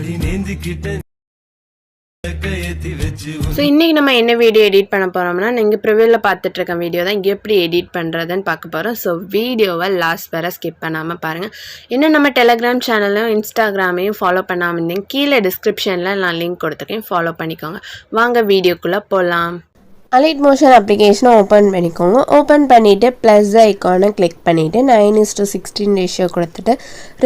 So இன்றைக்கி நம்ம என்ன வீடியோ எடிட் பண்ண போகிறோம்னா நீங்கள் ப்ரிவியூவில் பார்த்துட்ருக்க வீடியோ தான் எப்படி எடிட் பண்ணுறதுன்னு பார்க்க போகிறோம். ஸோ வீடியோவை லாஸ்ட் வரை ஸ்கிப் பண்ணாமல் பாருங்கள். இன்னும் நம்ம டெலகிராம் சேனலையும் இன்ஸ்டாகிராமையும் ஃபாலோ பண்ணாமல் இருந்தீங்க, கீழே டிஸ்கிரிப்ஷனில் நான் லிங்க் கொடுத்துருக்கேன், ஃபாலோ பண்ணிக்கோங்க. வாங்க வீடியோக்குள்ளே போகலாம். அலைட் மோஷன் அப்ளிகேஷனை ஓப்பன் பண்ணிக்கோங்க. ஓப்பன் பண்ணிவிட்டு ப்ளஸ் ஐக்கானை கிளிக் பண்ணிவிட்டு 9:16 ரேஷியோ கொடுத்துட்டு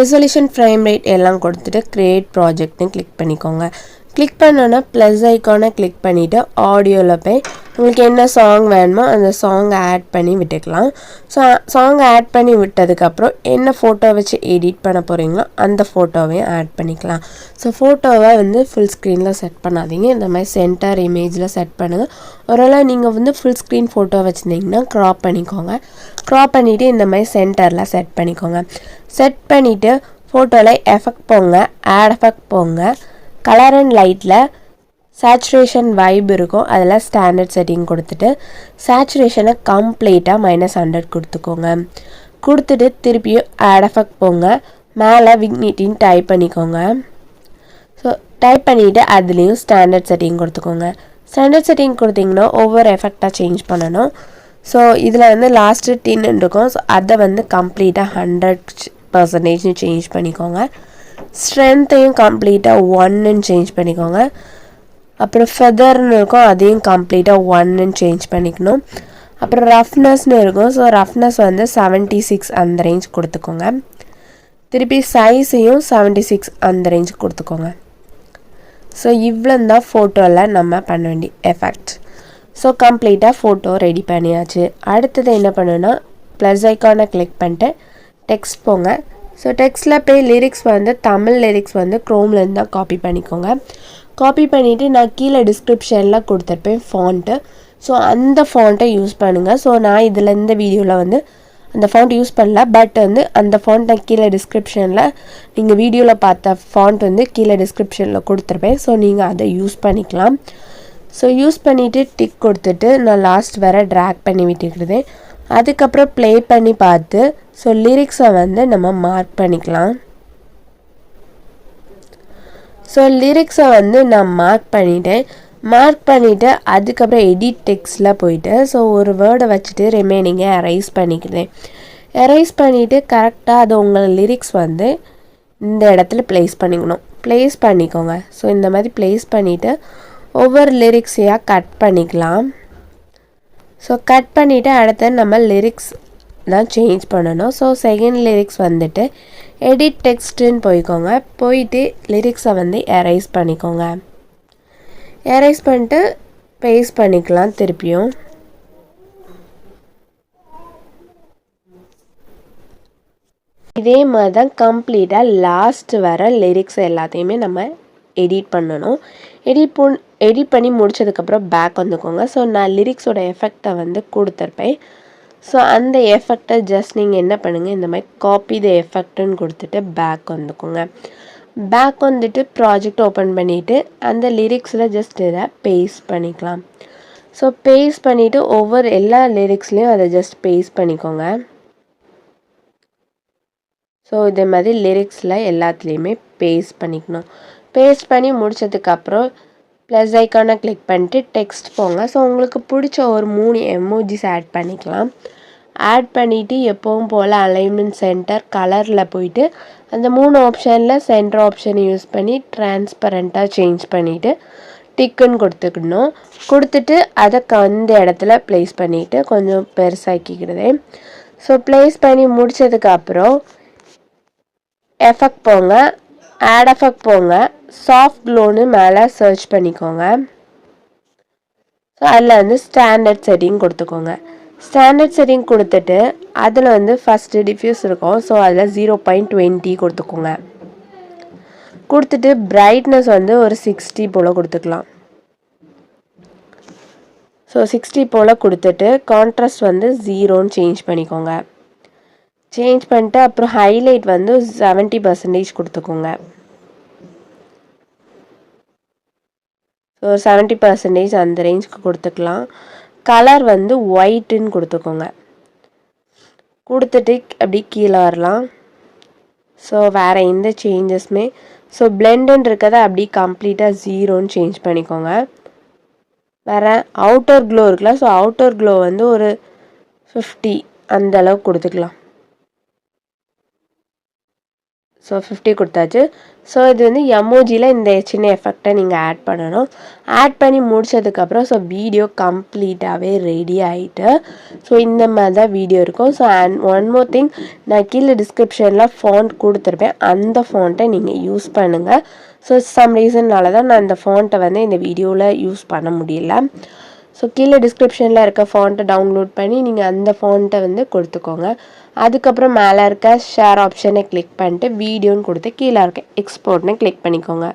ரெசல்யூஷன் ஃப்ரேம் ரேட் எல்லாம் கொடுத்துட்டு க்ரியேட் ப்ராஜெக்ட்னு கிளிக் பண்ணிக்கோங்க. கிளிக் பண்ணோன்னா ப்ளஸ் ஐக்கானை கிளிக் பண்ணிவிட்டு ஆடியோவில் போய் உங்களுக்கு என்ன சாங் வேணுமோ அந்த சாங்கை ஆட் பண்ணி விட்டுக்கலாம். ஸோ சாங்கை ஆட் பண்ணி விட்டதுக்கப்புறம் என்ன ஃபோட்டோ வச்சு எடிட் பண்ண போகிறீங்களோ அந்த ஃபோட்டோவையும் ஆட் பண்ணிக்கலாம். ஸோ ஃபோட்டோவை ஃபுல் ஸ்க்ரீனில் செட் பண்ணாதீங்க, இந்த மாதிரி சென்டர் இமேஜில் செட் பண்ணுங்கள். ஒருவேளை நீங்கள் ஃபுல் ஸ்க்ரீன் ஃபோட்டோ வச்சுருந்தீங்கன்னா க்ராப் பண்ணிக்கோங்க. க்ராப் பண்ணிவிட்டு இந்த மாதிரி சென்டரில் செட் பண்ணிக்கோங்க. செட் பண்ணிவிட்டு ஃபோட்டோவில் எஃபெக்ட் போங்க, ஆட் எஃபெக்ட் போங்க. கலர் அண்ட் லைட்டில் சேச்சுரேஷன் வைப் இருக்கும், அதில் ஸ்டாண்டர்ட் செட்டிங் கொடுத்துட்டு சேச்சுரேஷனை கம்ப்ளீட்டாக -100 கொடுத்துக்கோங்க. கொடுத்துட்டு திருப்பியும் ஆட் எஃபெக்ட் போங்க, மேலே விக்னிட்டின்னு டைப் பண்ணிக்கோங்க. ஸோ டைப் பண்ணிவிட்டு அதுலேயும் ஸ்டாண்டர்ட் செட்டிங் கொடுத்துக்கோங்க. ஸ்டாண்டர்ட் செட்டிங் கொடுத்திங்கன்னா ஒவ்வொரு எஃபெக்டாக சேஞ்ச் பண்ணணும். ஸோ இதில் லாஸ்ட்டு 10 இருக்கும், ஸோ அதை கம்ப்ளீட்டாக 100% சேஞ்ச் பண்ணிக்கோங்க. ஸ்ட்ரென்த்தையும் கம்ப்ளீட்டாக 1ன்னு சேஞ்ச் பண்ணிக்கோங்க. அப்புறம் ஃபெதர்னு இருக்கும், அதையும் கம்ப்ளீட்டாக 1ன்னு சேஞ்ச் பண்ணிக்கணும். அப்புறம் ரஃப்னஸ்னு இருக்கும், ஸோ ரஃப்னஸ் 76 அந்த ரேஞ்ச் கொடுத்துக்கோங்க. திருப்பி சைஸையும் 76 அந்த ரேஞ்ச் கொடுத்துக்கோங்க. ஸோ இவ்வளோ தான் ஃபோட்டோவில் நம்ம பண்ண வேண்டிய எஃபெக்ட். ஸோ கம்ப்ளீட்டாக ஃபோட்டோ ரெடி பண்ணியாச்சு. அடுத்தது என்ன பண்ணுன்னா ப்ளஸ் ஐக்கானை கிளிக் பண்ணிட்டு டெக்ஸ்ட் போங்க. ஸோ டெக்ஸ்ட்டில் போய் லிரிக்ஸ் தமிழ் லிரிக்ஸ் க்ரோம்லேருந்து தான் காப்பி பண்ணிக்கோங்க. காப்பி பண்ணிவிட்டு நான் கீழே டிஸ்கிரிப்ஷனில் கொடுத்துருப்பேன் ஃபாண்ட்டு, ஸோ அந்த ஃபாண்ட்டை யூஸ் பண்ணுங்கள். ஸோ நான் இதில் இந்த வீடியோவில் அந்த ஃபாண்ட் யூஸ் பண்ணல, பட் அந்த ஃபாண்ட் நான் கீழே டிஸ்கிரிப்ஷனில் நீங்கள் வீடியோவில் பார்த்த ஃபாண்ட் கீழே டிஸ்கிரிப்ஷனில் கொடுத்துருப்பேன். ஸோ நீங்கள் அதை யூஸ் பண்ணிக்கலாம். ஸோ யூஸ் பண்ணிவிட்டு டிக் கொடுத்துட்டு நான் லாஸ்ட் வர ட்ராக் பண்ணி விட்டுக்கிறதேன். அதுக்கப்புறம் ப்ளே பண்ணி பார்த்து ஸோ லிரிக்ஸை நம்ம மார்க் பண்ணிக்கலாம். ஸோ லிரிக்ஸை நான் மார்க் பண்ணிவிட்டு அதுக்கப்புறம் எடிட் டெக்ஸ்டில் போயிட்டு ஸோ ஒரு வேர்டை வச்சுட்டு ரிமைனிங்கை எரைஸ் பண்ணிக்கிறேன். எரைஸ் பண்ணிவிட்டு கரெக்டாக அது உங்கள் லிரிக்ஸ் இந்த இடத்துல ப்ளேஸ் பண்ணிக்கோங்க. ஸோ இந்த மாதிரி ப்ளேஸ் பண்ணிவிட்டு ஒவ்வொரு லிரிக்ஸையாக கட் பண்ணிக்கலாம். ஸோ கட் பண்ணிவிட்டு அடுத்து நம்ம லிரிக்ஸ் தான் சேஞ்ச் பண்ணணும். ஸோ செகண்ட் லிரிக்ஸ் எடிட் டெக்ஸ்ட்டுன்னு போய்க்கோங்க. போயிட்டு லிரிக்ஸை எரைஸ் பண்ணிக்கோங்க. எரைஸ் பண்ணிட்டு பேஸ்ட் பண்ணிக்கலாம். திருப்பியும் இதே மாதிரி தான் கம்ப்ளீட்டாக லாஸ்ட் வர லிரிக்ஸ் எல்லாத்தையுமே நம்ம எடிட் பண்ணணும். எடிட் பண்ணி முடிச்சதுக்கப்புறம் பேக் வந்துக்கோங்க. ஸோ நான் லிரிக்ஸோட எஃபெக்டை கொடுத்துருப்பேன். ஸோ அந்த எஃபெக்டை ஜஸ்ட் நீங்கள் என்ன பண்ணுங்கள், இந்த மாதிரி காப்பி த எஃபெக்ட்டுன்னு கொடுத்துட்டு பேக் வந்துக்கோங்க. பேக் ப்ராஜெக்ட் ஓப்பன் பண்ணிவிட்டு அந்த லிரிக்ஸில் ஜஸ்ட் இதை பேஸ்ட் பண்ணிக்கலாம். ஸோ பேஸ்ட் பண்ணிவிட்டு ஒவ்வொரு எல்லா லிரிக்ஸ்லேயும் அதை ஜஸ்ட் பேஸ்ட் பண்ணிக்கோங்க. ஸோ இதே மாதிரி லிரிக்ஸில் எல்லாத்துலேயுமே பேஸ்ட் பண்ணிக்கணும். பேஸ்ட் பண்ணி முடிச்சதுக்கப்புறம் ப்ளஸ் ஐக்கானை கிளிக் பண்ணிட்டு டெக்ஸ்ட் போங்க. ஸோ உங்களுக்கு பிடிச்ச ஒரு 3 எமோஜிஸ் ஆட் பண்ணிக்கலாம். ஆட் பண்ணிவிட்டு எப்பவும் போல் அலைன்மெண்ட் சென்டர் கலரில் போயிட்டு அந்த 3 ஆப்ஷனில் சென்டர் ஆப்ஷனை யூஸ் பண்ணி டிரான்ஸ்பரண்ட்டாக சேஞ்ச் பண்ணிவிட்டு டிக்குன்னு கொடுத்துட்டு அதை அந்த இடத்துல ப்ளேஸ் பண்ணிவிட்டு கொஞ்சம் பெருசாக்கிக்கிறதே. ஸோ ப்ளேஸ் பண்ணி முடித்ததுக்கப்புறம் எஃபெக்ட் போங்க, ஆட் எஃபெக்ட் போங்க, சாஃப்ட் க்ளோன்னு மேலே சர்ச் பண்ணிக்கோங்க. ஸோ அதில் ஸ்டாண்டர்ட் செட்டிங் கொடுத்துக்கோங்க. ஸ்டாண்டர்ட் செட்டிங் கொடுத்துட்டு அதில் ஃபஸ்ட்டு டிஃப்யூஸ் இருக்கும், ஸோ அதில் 0.20 கொடுத்துக்கோங்க. கொடுத்துட்டு பிரைட்னஸ் ஒரு 60 போல் கொடுத்துக்கலாம். ஸோ 60 போல் கொடுத்துட்டு கான்ட்ராஸ்ட் 0ன்னு சேஞ்ச் பண்ணிக்கோங்க. சேஞ்ச் பண்ணிட்டு அப்புறம் ஹைலைட் 70% கொடுத்துக்கோங்க. ஸோ 70% அந்த ரேஞ்சுக்கு கொடுத்துக்கலாம். கலர் ஒயிட்டுன்னு கொடுத்துக்கோங்க. கொடுத்துட்டு அப்படி கீழே வரலாம். ஸோ வேறு எந்த சேஞ்சஸுமே ஸோ பிளெண்டுன்னு இருக்கிறத அப்படி கம்ப்ளீட்டாக 0ன்னு சேஞ்ச் பண்ணிக்கோங்க. வேறு அவுட்டர் க்ளோ இருக்குல்ல, ஸோ அவுட்டர் க்ளோ வந்து ஒரு 50 அந்த அளவுக்கு கொடுத்துக்கலாம். ஸோ 50 கொடுத்தாச்சு. ஸோ இது வந்து எமோஜியில் இந்த சின்ன எஃபெக்டை நீங்கள் ஆட் பண்ணணும். ஆட் பண்ணி முடிச்சதுக்கப்புறம் ஸோ வீடியோ கம்ப்ளீட்டாகவே ரெடி ஆகிட்டு ஸோ இந்த மாதிரி தான் வீடியோ இருக்கும். So and one more thing, நான் கீழே டிஸ்கிரிப்ஷனில் ஃபாண்ட் கொடுத்துருப்பேன், அந்த ஃபாண்ட்டை நீங்கள் யூஸ் பண்ணுங்கள். ஸோ சம் ரீசன்னால தான் நான் இந்த ஃபாண்ட்டை வந்து இந்த வீடியோவில் யூஸ் பண்ண முடியல. ஸோ கீழே டிஸ்கிரிப்ஷனில் இருக்க ஃபாண்ட்டை டவுன்லோட் பண்ணி நீங்கள் அந்த ஃபாண்ட்டை வந்து கொடுத்துக்கோங்க. அதுக்கப்புறம் மேலே இருக்க ஷேர் ஆப்ஷனை கிளிக் பண்ணிட்டு வீடியோன்னு கொடுத்து கீழே இருக்க எக்ஸ்போர்ட்னு கிளிக் பண்ணிக்கோங்க.